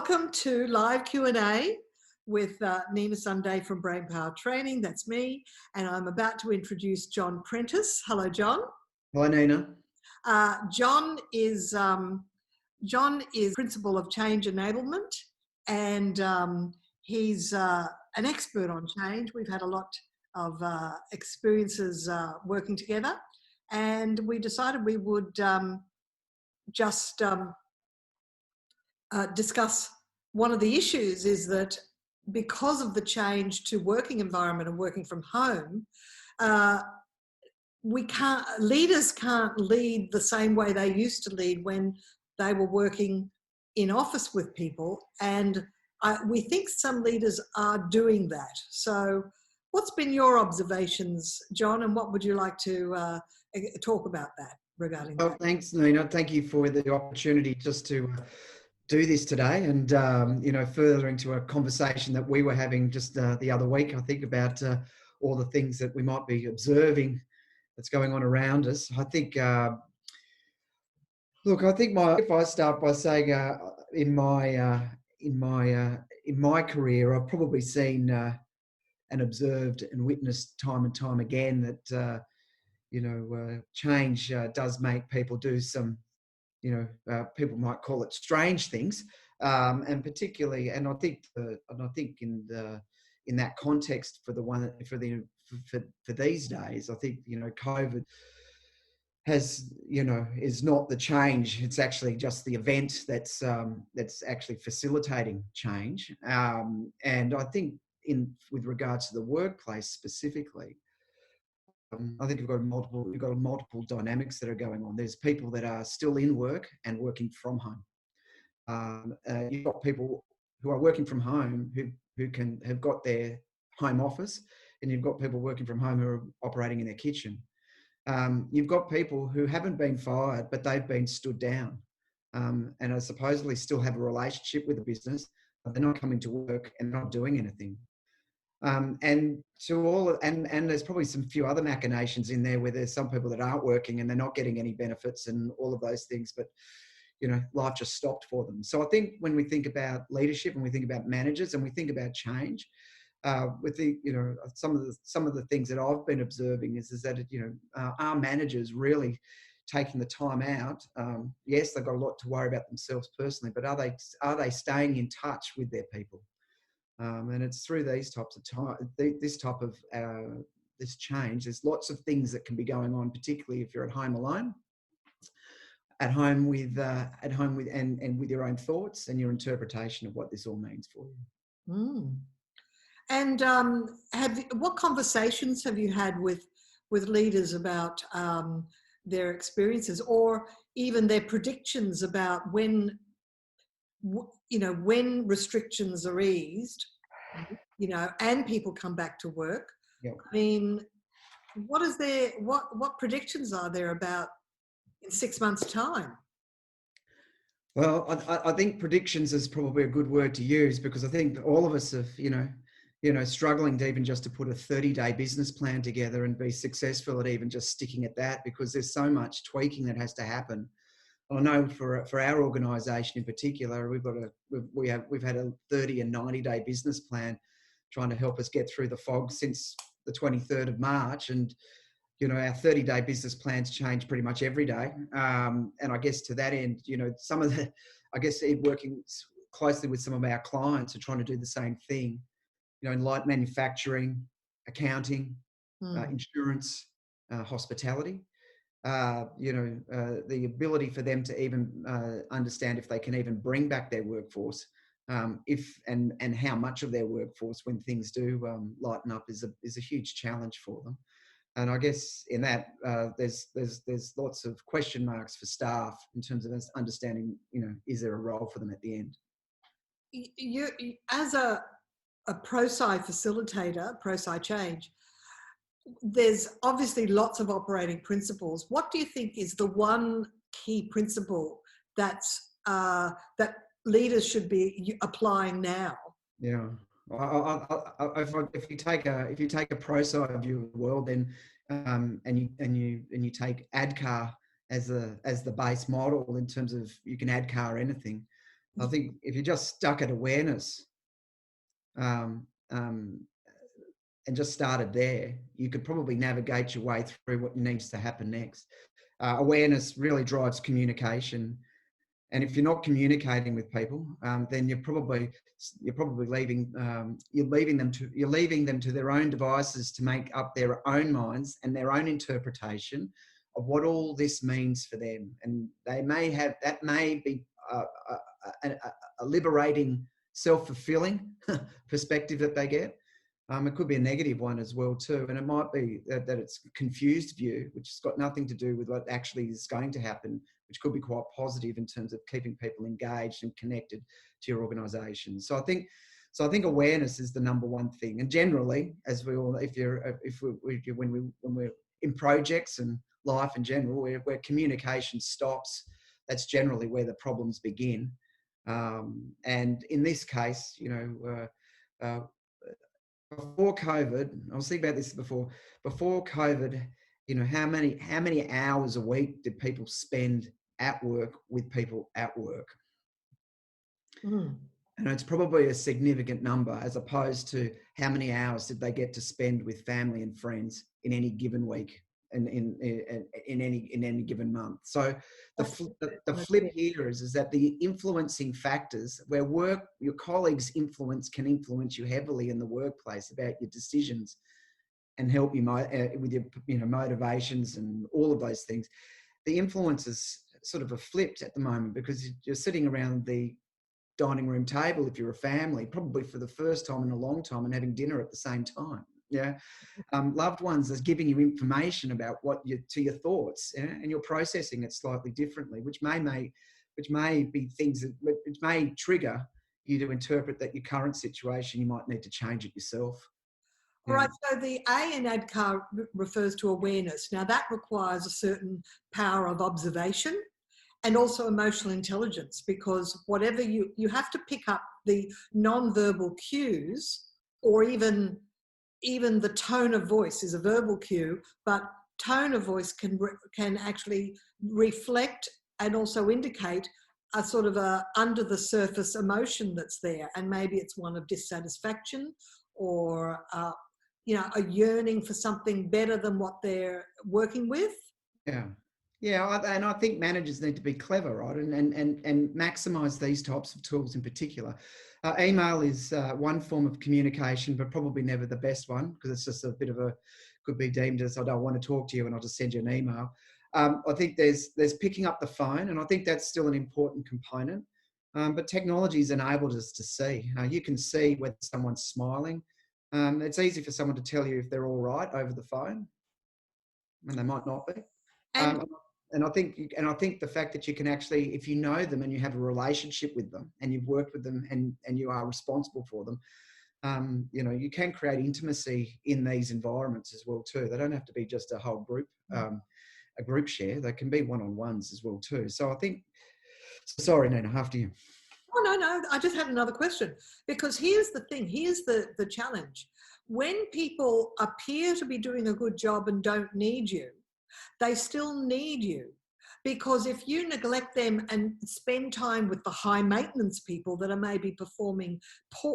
Welcome to live Q&A with Nina Sunday from Brainpower Training. That's me. And I'm about to introduce John Prentice. Hello, John. Hi, Nina. John is Principal of Change Enablement, and he's an expert on change. We've had a lot of experiences working together, and we decided we would discuss one of the issues is that because of the change to working environment and working from home, leaders can't lead the same way they used to lead when they were working in office with people. And we think some leaders are doing that. So what's been your observations, John, and what would you like to talk about that regarding that? Thanks, Nina. Thank you for the opportunity just to do this today, and further into a conversation that we were having just the other week, I think, about all the things that we might be observing that's going on around us. I think, if I start by saying, in my career, I've probably seen and observed and witnessed time and time again that change does make people do some, people might call it strange things, and particularly, and I think in that context for these days, I think COVID is not the change. It's actually just the event that's actually facilitating change, and I think with regards to the workplace specifically. I think we've got multiple dynamics that are going on. There's people that are still in work and working from home. You've got people who are working from home who have got their home office, and you've got people working from home who are operating in their kitchen. You've got people who haven't been fired, but they've been stood down, and are supposedly still have a relationship with the business, but they're not coming to work and not doing anything. And there's probably some few other machinations in there where there's some people that aren't working and they're not getting any benefits and all of those things, but life just stopped for them. So I think when we think about leadership and we think about managers and we think about change, with the some of the things that I've been observing is that are managers really taking the time out? Yes, they've got a lot to worry about themselves personally, but are they staying in touch with their people? And it's through these types of this change. There's lots of things that can be going on, particularly if you're at home alone, and with your own thoughts and your interpretation of what this all means for you. Mm. And what conversations have you had with leaders about their experiences, or even their predictions about when restrictions are eased, and people come back to work? Yep. I mean, what predictions are there about in 6 months' time? Well, I think predictions is probably a good word to use, because I think all of us have, struggling to even just to put a 30-day business plan together and be successful at even just sticking at that, because there's so much tweaking that has to happen. I know for our organisation in particular, we've had a 30 and 90-day business plan trying to help us get through the fog since the 23rd of March, and our 30-day business plans change pretty much every day. And I guess to that end, working closely with some of our clients are trying to do the same thing. In light manufacturing, accounting, insurance, hospitality. The ability for them to even understand if they can even bring back their workforce, and how much of their workforce when things do lighten up is a huge challenge for them. And I guess in that there's lots of question marks for staff in terms of understanding, is there a role for them at the end? You as a Prosci facilitator, Prosci change, there's obviously lots of operating principles. What do you think is the one key principle that leaders should be applying now? Yeah, if you take a Prosci view of the world, then and you take ADKAR as the base model in terms of you can ADKAR anything. I think if you're just stuck at awareness, um, um, and just started there, you could probably navigate your way through what needs to happen next. Awareness really drives communication, and if you're not communicating with people, then you're probably leaving you're leaving them to their own devices to make up their own minds and their own interpretation of what all this means for them. And they may have that may be a liberating, self-fulfilling perspective that they get. It could be a negative one as well too, and it might be that it's a confused view, which has got nothing to do with what actually is going to happen, which could be quite positive in terms of keeping people engaged and connected to your organisation. So I think awareness is the number one thing. And generally, as we all, when we're in projects and life in general, where communication stops, that's generally where the problems begin. And in this case, before COVID, I was thinking about this before COVID, how many hours a week did people spend at work with people at work? And it's probably a significant number, as opposed to how many hours did they get to spend with family and friends in any given week and in any given month. So the flip here is that the influencing factors where your colleagues' influence can influence you heavily in the workplace about your decisions and help you with your motivations and all of those things. The influences sort of are flipped at the moment, because you're sitting around the dining room table, if you're a family, probably for the first time in a long time, and having dinner at the same time. Yeah. Loved ones are giving you information about your thoughts, and you're processing it slightly differently, which may be things that which may trigger you to interpret that your current situation, you might need to change it yourself. All right, so the A in ADKAR refers to awareness. Now that requires a certain power of observation and also emotional intelligence, because whatever you have to pick up the non-verbal cues, or even the tone of voice is a verbal cue, but tone of voice can actually reflect and also indicate a sort of a under the surface emotion that's there. And maybe it's one of dissatisfaction, or a yearning for something better than what they're working with. Yeah, and I think managers need to be clever, right, and maximise these types of tools in particular. Email is one form of communication, but probably never the best one, because it's just a bit of could be deemed as, I don't want to talk to you and I'll just send you an email. I think there's picking up the phone, and I think that's still an important component. But technology's enabled us to see. You can see whether someone's smiling. It's easy for someone to tell you if they're all right over the phone, and they might not be. And I think the fact that you can actually, if you know them and you have a relationship with them and you've worked with them and you are responsible for them, you can create intimacy in these environments as well too. They don't have to be just a whole group, a group share. They can be one-on-ones as well too. So I think, sorry, Nina, after you. Oh, no, I just had another question, because here's the thing, here's the challenge. When people appear to be doing a good job and don't need you, they still need you, because if you neglect them and spend time with the high maintenance people that are maybe performing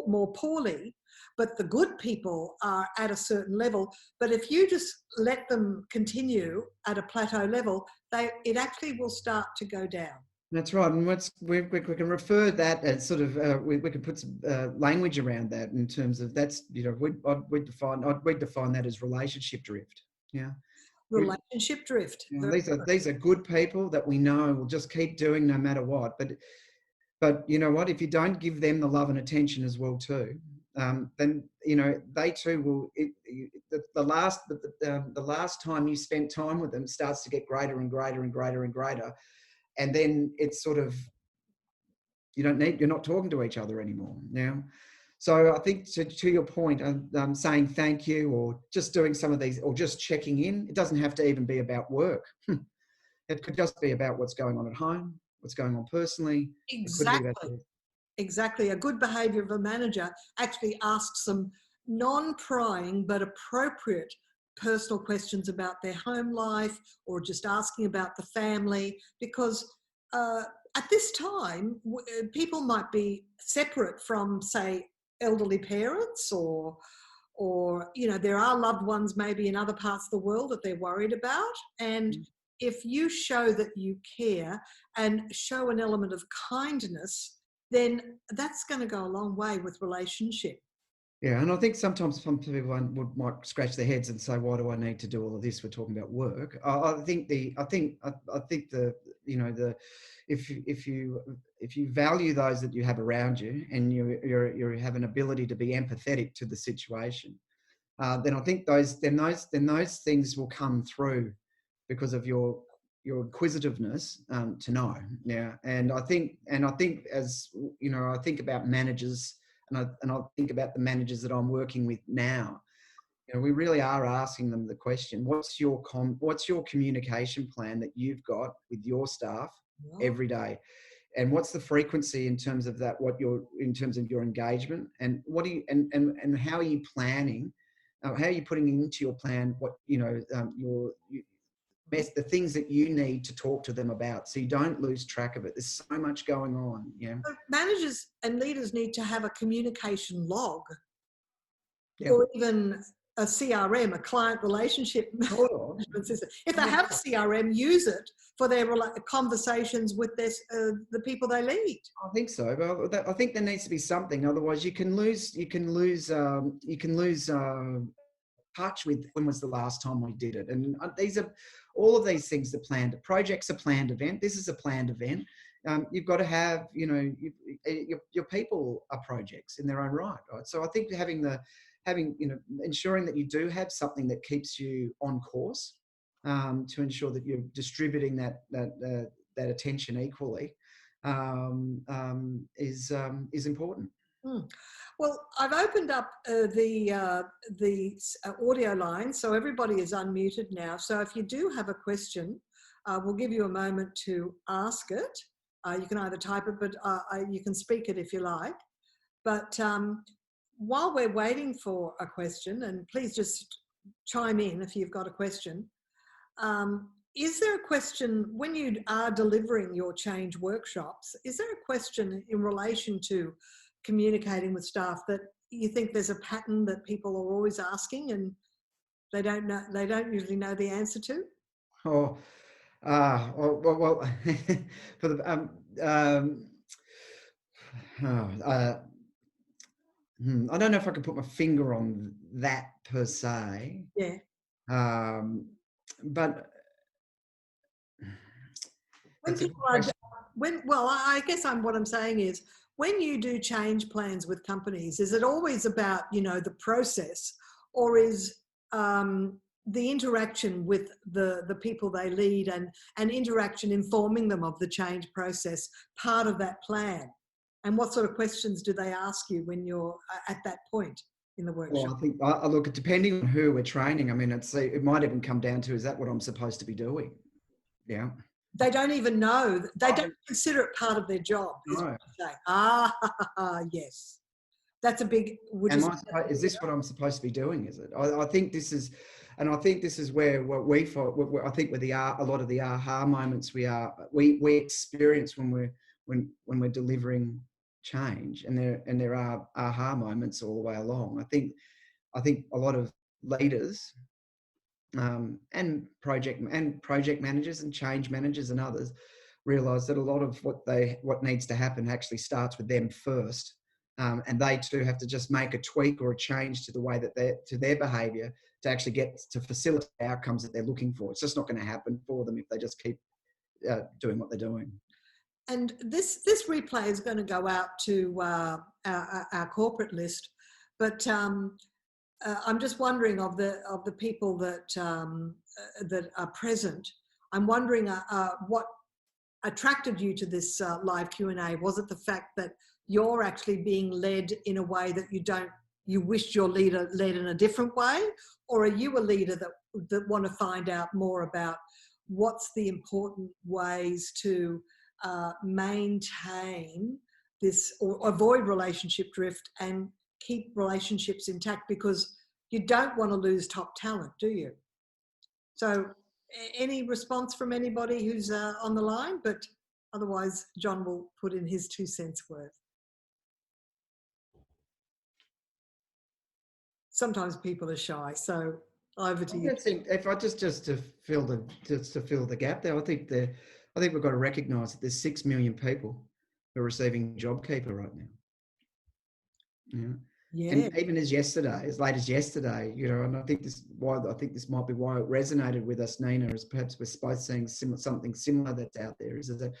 more poorly, but the good people are at a certain level, but if you just let them continue at a plateau level, it actually will start to go down. That's right, and we can refer that as sort of we can put some language around that in terms of that's we'd define that as relationship drift. Yeah, relationship drift. These are good people that we know will just keep doing no matter what. But you know what? If you don't give them the love and attention as well too, then they too will. The last time you spent time with them starts to get greater and greater and greater and greater. And then it's sort of, you're not talking to each other anymore now. So I think to your point, saying thank you, or just doing some of these, or just checking in, it doesn't have to even be about work. It could just be about what's going on at home, what's going on personally. Exactly. A good behaviour of a manager actually asks some non-prying but appropriate personal questions about their home life, or just asking about the family, because at this time, people might be separate from, say, elderly parents, or you know, there are loved ones maybe in other parts of the world that they're worried about. And if you show that you care and show an element of kindness, then that's going to go a long way with relationship. Yeah, and I think sometimes some people might scratch their heads and say, "Why do I need to do all of this? We're talking about work." I think you know, if you value those that you have around you, and you have an ability to be empathetic to the situation, then I think those things will come through because of your inquisitiveness to know. Yeah, and I think as you know, I think about managers. And I think about the managers that I'm working with now. You know, we really are asking them the question: what's your communication plan that you've got with your staff every day, and what's the frequency in terms of that? In terms of your engagement, and what do you and how are you planning? How are you putting into your plan what the things that you need to talk to them about, so you don't lose track of it? There's so much going on. Yeah. So managers and leaders need to have a communication log, Yeah. or even a CRM, a client relationship management system. If they have a CRM, use it for their conversations with the people they lead. I think so. Well, I think there needs to be something. Otherwise, you can lose touch with when was the last time we did it. And these are all of these things are planned. Projects are planned event. This is a planned event. You've got to have, you know, your people are projects in their own right. So I think you know, ensuring that you do have something that keeps you on course, to ensure that you're distributing that attention equally, is important. Well, I've opened up the audio line, so everybody is unmuted now. So if you do have a question, we'll give you a moment to ask it. You can either type it, but you can speak it if you like. But while we're waiting for a question, and please just chime in if you've got a question, is there a question when you are delivering your change workshops, is there a question in relation to communicating with staff that you think there's a pattern that people are always asking and they don't usually know the answer to? Well, for the I don't know if I can put my finger on that per se. Yeah. But When people are, I guess what I'm saying is, when you do change plans with companies, is it always about, you know, the process, or is the interaction with the people they lead and interaction informing them of the change process part of that plan? And what sort of questions do they ask you when you're at that point in the workshop? Well, I think look, depending on who we're training, I mean, it might even come down to, is that what I'm supposed to be doing? Yeah. They don't even know. They don't consider it part of their job. Is what I'm saying. Yes. That's a big... Is this what I'm supposed to be doing? Is it? I think this is, and I think this is where what we find, I think with a lot of the aha moments we experience when we're delivering change, and there are aha moments all the way along. I think a lot of leaders, and project managers and change managers and others realize that a lot of what needs to happen actually starts with them first, and they too have to just make a tweak or a change to the way that their behavior to actually get to facilitate outcomes that they're looking for. It's just not going to happen for them if they just keep doing what they're doing. And this replay is going to go out to our corporate list, but I'm just wondering of the people that are present. I'm wondering what attracted you to this live Q&A. Was it the fact that you're actually being led in a way that you wished your leader led in a different way, or are you a leader that want to find out more about what's the important ways to maintain this or avoid relationship drift and keep relationships intact, because you don't want to lose top talent, do you? So any response from anybody who's on the line? But Otherwise, John will put in his 2 cents worth. Sometimes people are shy, so over to you. I think if I just to fill the gap there, I think we've got to recognise that there's 6 million people who are receiving JobKeeper right now. Yeah. Yeah. And even as late as yesterday, and I think this might be why it resonated with us, Nina, is perhaps we're both seeing something similar that's out there. Is that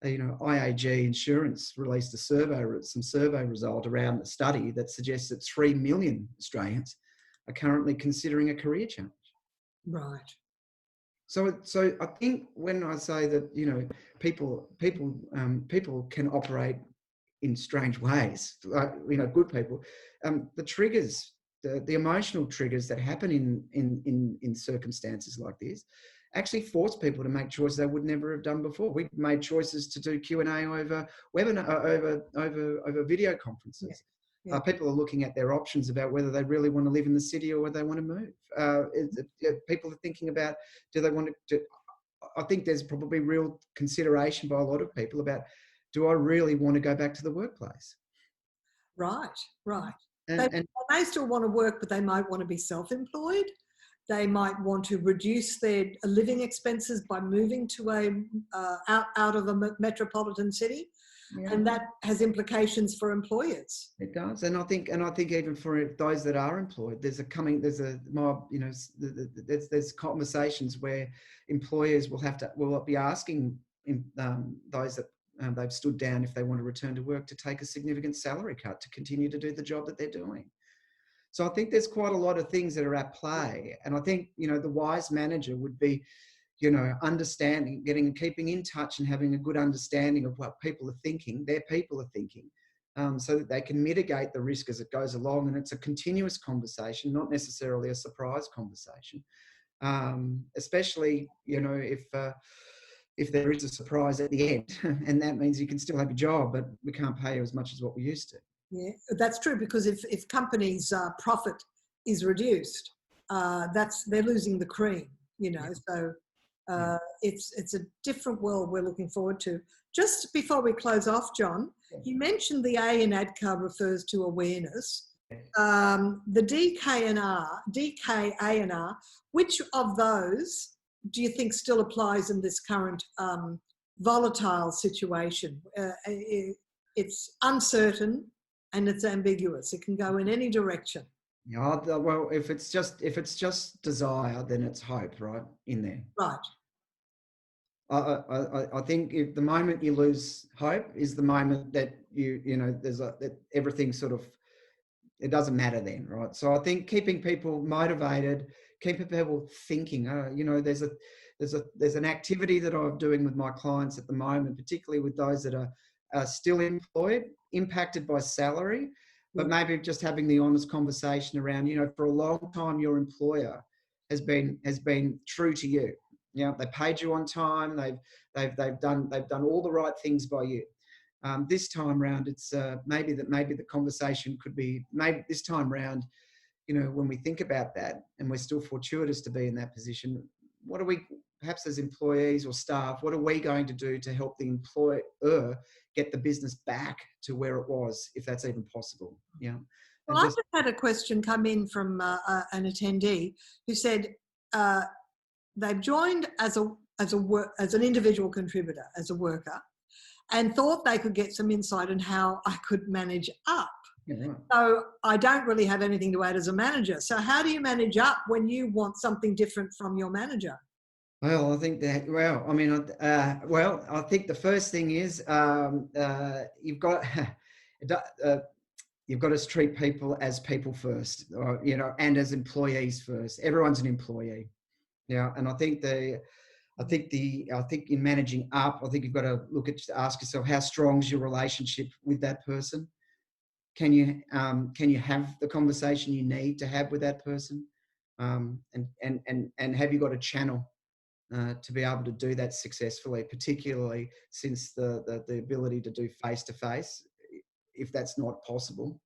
IAG Insurance released some survey result around a study that suggests that 3 million Australians are currently considering a career change. Right. So I think when I say that people can operate in strange ways, good people, the triggers, the emotional triggers that happen in circumstances like this actually force people to make choices they would never have done before. We made choices to do Q&A over webinar, over video conferences. Yeah. People are looking at their options about whether they really want to live in the city or whether they want to move. People are thinking about, do they want to, I think there's probably real consideration by a lot of people about, do I really want to go back to the workplace? Right. And they may still want to work, but they might want to be self-employed. They might want to reduce their living expenses by moving to out of a metropolitan city. Yeah. And that has implications for employers. It does, and I think even for those that are employed, there's conversations where employers will be asking those that they've stood down if they want to return to work to take a significant salary cut to continue to do the job that they're doing. So I think there's quite a lot of things that are at play, and I think the wise manager would be understanding, keeping in touch and having a good understanding of what people are thinking, their people are thinking, so that they can mitigate the risk as it goes along. And it's a continuous conversation, not necessarily a surprise conversation, especially, if there is a surprise at the end, and that means you can still have your job, but we can't pay you as much as what we used to. Yeah, that's true, because if companies' profit is reduced, they're losing the cream, Yeah. So it's a different world we're looking forward to. Just before we close off, John, you mentioned the A in ADCAR refers to awareness. The DKA&R, which of those do you think still applies in this current volatile situation? It's uncertain and it's ambiguous. It can go in any direction. Yeah, well, if it's just desire, then it's hope, right, in there. Right. I think if the moment you lose hope is the moment that that everything sort of, it doesn't matter then, right? So I think keeping people motivated, keeping people thinking. There's an activity that I'm doing with my clients at the moment, particularly with those that are still employed, impacted by salary, but maybe just having the honest conversation around, for a long time your employer has been true to you. They paid you on time. They've done all the right things by you. This time round, it's maybe the conversation could be, maybe this time round, when we think about that, and we're still fortuitous to be in that position, what are we, perhaps as employees or staff, what are we going to do to help the employer get the business back to where it was, if that's even possible? Yeah. Well, I just had a question come in from an attendee who said they've joined as an individual contributor, as a worker, and thought they could get some insight on how I could manage up. Yeah, right. So I don't really have anything to add as a manager. So how do you manage up when you want something different from your manager? Well, I think that, I think the first thing is you've got to treat people as people first, and as employees first. Everyone's an employee. Yeah. And I think in managing up, I think you've got to ask yourself, how strong is your relationship with that person? Can you have the conversation you need to have with that person? And have you got a channel to be able to do that successfully, particularly since the ability to do face-to-face, if that's not possible,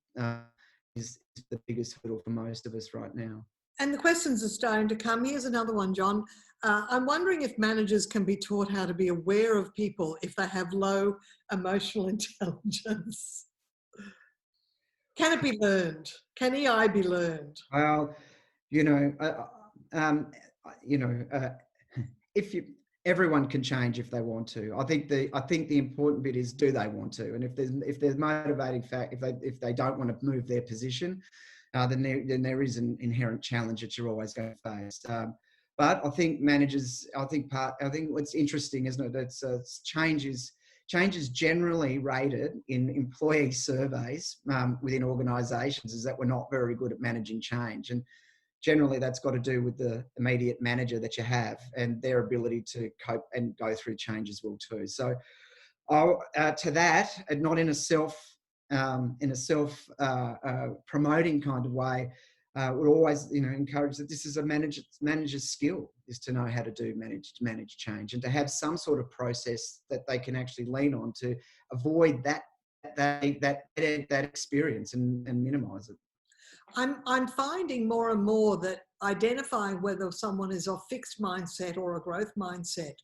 is the biggest hurdle for most of us right now. And the questions are starting to come. Here's another one, John. I'm wondering if managers can be taught how to be aware of people if they have low emotional intelligence. Can it be learned? Can EI be learned? Well, you know, you know, if you everyone can change if they want to. I think the important bit is, do they want to? And if there's motivating fact, if they don't want to move their position, then there is an inherent challenge that you're always going to face. But I think managers, I think what's interesting, isn't it? It's changes generally rated in employee surveys within organisations is that we're not very good at managing change. And generally that's got to do with the immediate manager that you have and their ability to cope and go through change as well too. So to that, and not in a self promoting kind of way, would always encourage that this is a manager's skill, is to know how to manage change and to have some sort of process that they can actually lean on to avoid that experience and minimise it. I'm finding more and more that identifying whether someone is of fixed mindset or a growth mindset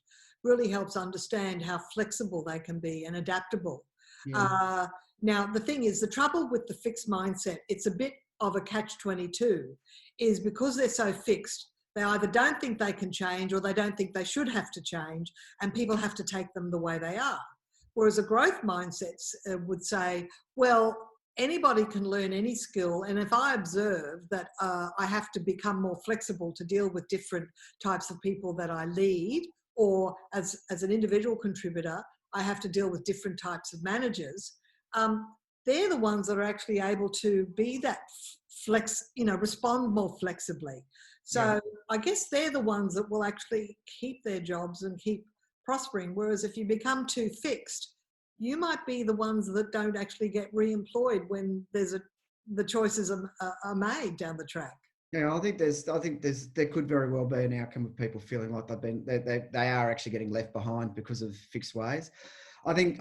really helps understand how flexible they can be and adaptable. Yeah. Now, the thing is, the trouble with the fixed mindset, it's a bit of a catch-22, is because they're so fixed, they either don't think they can change or they don't think they should have to change, and people have to take them the way they are. Whereas a growth mindset would say, well, anybody can learn any skill, and if I observe that I have to become more flexible to deal with different types of people that I lead, or as an individual contributor, I have to deal with different types of managers, they're the ones that are actually able to be that respond more flexibly. So yeah. I guess they're the ones that will actually keep their jobs and keep prospering. Whereas if you become too fixed, you might be the ones that don't actually get re-employed when the choices are made down the track. Yeah, I think there could very well be an outcome of people feeling like they are actually getting left behind because of fixed ways. I think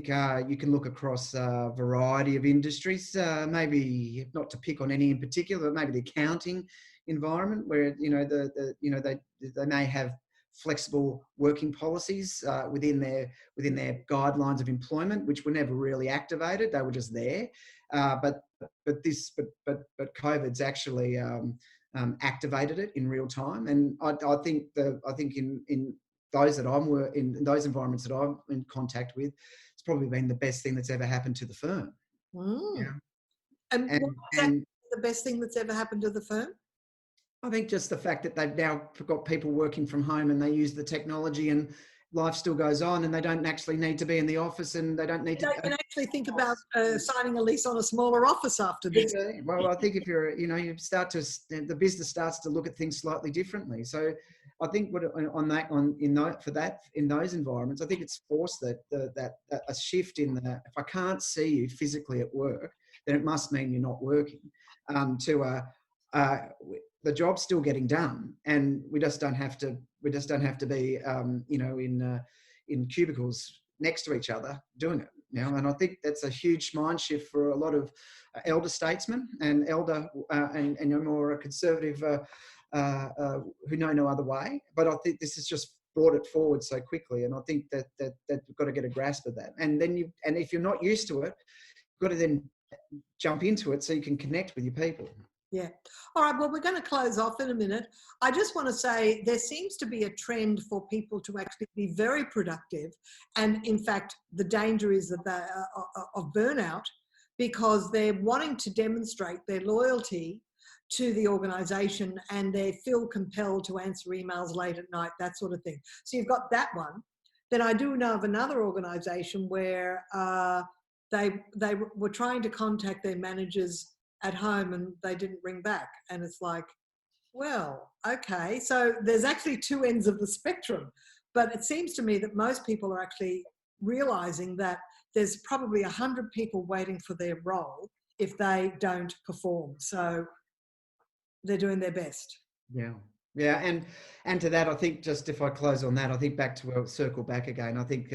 you can look across a variety of industries, maybe not to pick on any in particular, but maybe the accounting environment where they may have flexible working policies within their guidelines of employment, which were never really activated; they were just there. But COVID's actually activated it in real time, and I think in those that in those environments that I'm in contact with, it's probably been the best thing that's ever happened to the firm. Mm. Yeah. And what's exactly the best thing that's ever happened to the firm? I think just the fact that they've now got people working from home and they use the technology and life still goes on and they don't actually need to be in the office and they don't need to... They can actually think about signing a lease on a smaller office after this. Yeah. Well, I think if you're, the business starts to look at things slightly differently. So I think in those environments, I think it's forced that a shift in if I can't see you physically at work, then it must mean you're not working. The job's still getting done, and we just don't have to be in cubicles next to each other doing it. And I think that's a huge mind shift for a lot of elder statesmen and and more conservative who know no other way. But I think this has just brought it forward so quickly, and I think that we've got to get a grasp of that. And then if you're not used to it, you've got to then jump into it so you can connect with your people. Yeah. All right. Well, we're going to close off in a minute. I just want to say there seems to be a trend for people to actually be very productive. And in fact, the danger is that they of burnout, because they're wanting to demonstrate their loyalty to the organisation and they feel compelled to answer emails late at night, that sort of thing. So you've got that one. Then I do know of another organisation where they were trying to contact their managers at home and they didn't ring back. And it's like, well, okay. So there's actually two ends of the spectrum. But it seems to me that most people are actually realizing that there's probably 100 people waiting for their role if they don't perform. So they're doing their best. Yeah. Yeah. And to that, I think, just if I close on that, I think circle back again. I think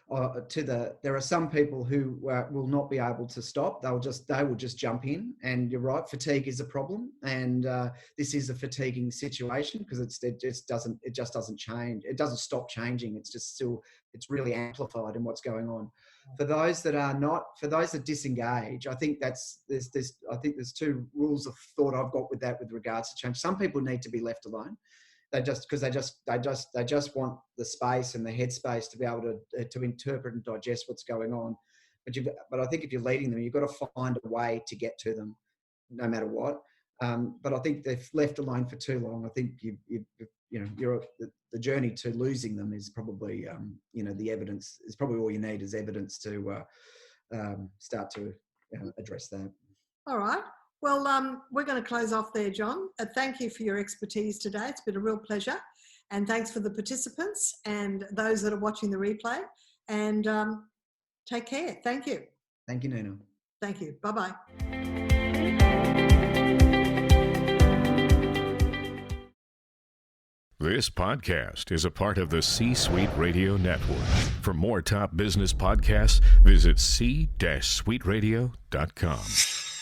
there are some people who will not be able to stop. They will just jump in, and you're right, fatigue is a problem, and this is a fatiguing situation because it just doesn't change. It doesn't stop changing. It's really amplified in what's going on. For those that disengage, I think there's two rules of thought I've got with that with regards to change. Some people need to be left alone. They just want the space and the headspace to be able to interpret and digest what's going on. But I think if you're leading them, you've got to find a way to get to them, no matter what. But I think they've left alone for too long. I think the journey to losing them is probably the evidence is probably all you need is evidence to start to address that. All right. Well, we're going to close off there, John. Thank you for your expertise today. It's been a real pleasure. And thanks for the participants and those that are watching the replay. And take care. Thank you. Thank you, Nina. Thank you. Bye-bye. This podcast is a part of the C-Suite Radio Network. For more top business podcasts, visit c-suiteradio.com.